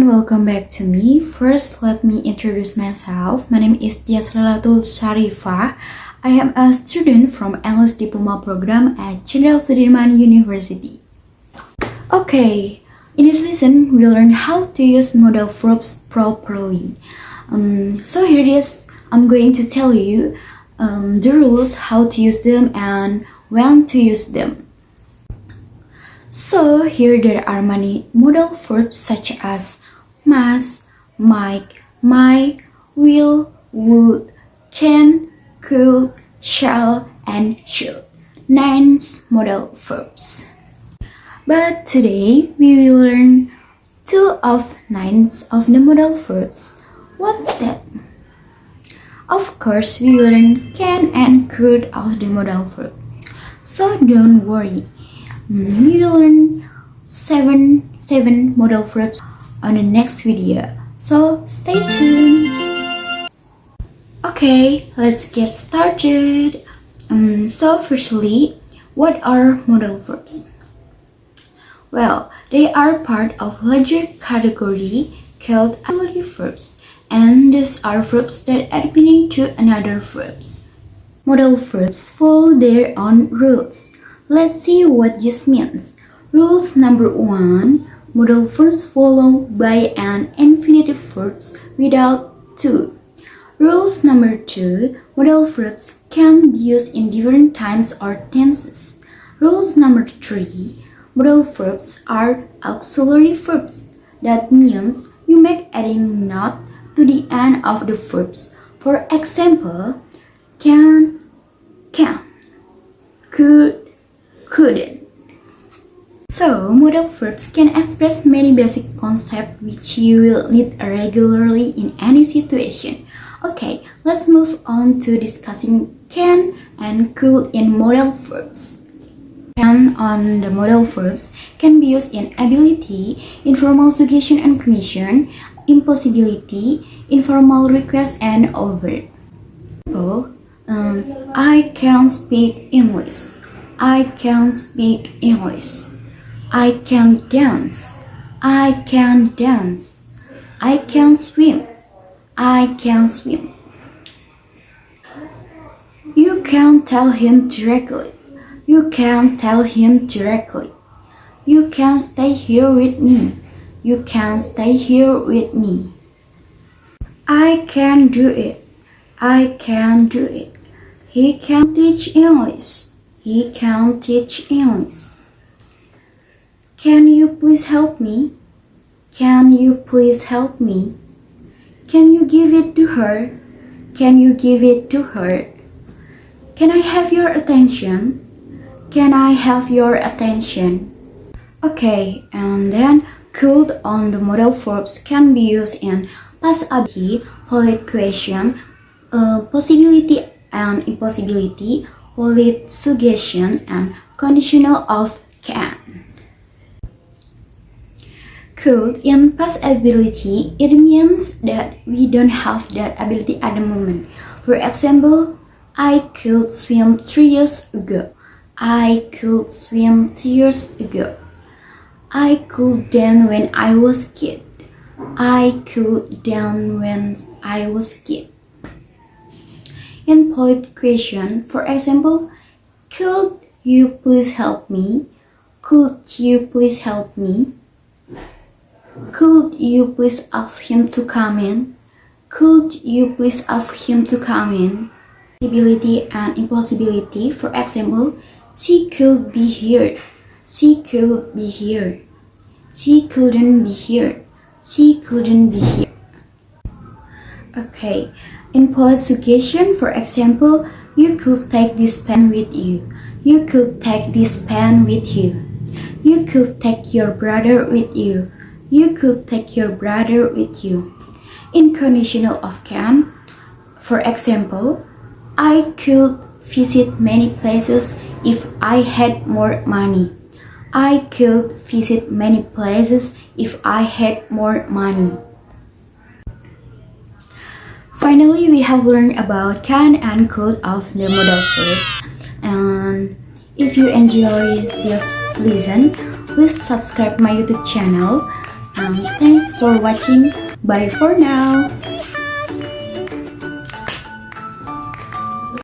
and welcome back to me. First, let me introduce myself. My name is Tias Lalatul Sharifah. I am a student from English Diploma Program at Jenderal Sudirman University. Okay, in this lesson, we'll learn how to use modal verbs properly. So here it is. I'm going to tell you the rules, how to use them, and when to use them. So here there are many modal verbs such as must, might, will, would, can, could, shall, and should. 9 modal verbs. But today we will learn 2 of 9 of the modal verbs. What's that? Of course, we will learn can and could of the modal verb. So don't worry. We will learn 7 modal verbs on the next video. So stay tuned. Okay, let's get started. So firstly, what are modal verbs? Well, they are part of larger category called auxiliary verbs, and these are verbs that add meaning to another verbs. Modal verbs follow their own rules. Let's see what this means. Rules number 1. Modal verbs followed by an infinitive verbs without to. Rules number 2. Modal verbs can be used in different times or tenses. Rules number 3. Modal verbs are auxiliary verbs. That means you make adding not to the end of the verbs. For example, can, could, couldn't. So, modal verbs can express many basic concepts which you will need regularly in any situation. Okay, let's move on to discussing can and could in modal verbs. Can on the modal verbs can be used in ability, informal suggestion and permission, impossibility, informal request, and overt. I can speak English. I can speak English. I can dance. I can dance. I can swim. I can swim. You can tell him directly. You can tell him directly. You can stay here with me. You can stay here with me. I can do it. I can do it. He can teach English. He can teach English. Can you please help me? Can you please help me? Can you give it to her? Can you give it to her? Can I have your attention? Can I have your attention? Okay, and then could on the modal verbs can be used in past ability, polite question, possibility and impossibility, polite suggestion, and conditional of can. Could in past ability, it means that we don't have that ability at the moment. For example, I could swim 3 years ago. I could swim 3 years ago. I could dance when I was kid. I could dance when I was kid. In polite question, for example, could you please help me? Could you please help me? Could you please ask him to come in? Could you please ask him to come in? Possibility and impossibility, for example, she could be here. She could be here. She couldn't be here. She couldn't be here. Okay, in polite suggestion, for example, you could take this pen with you. You could take this pen with you. You could take your brother with you. You could take your brother with you. In conditional of can, for example, I could visit many places if I had more money. I could visit many places if I had more money. Finally, we have learned about can and could of the modal verbs. And if you enjoy this lesson, please subscribe my YouTube channel. Thanks for watching. Bye for now.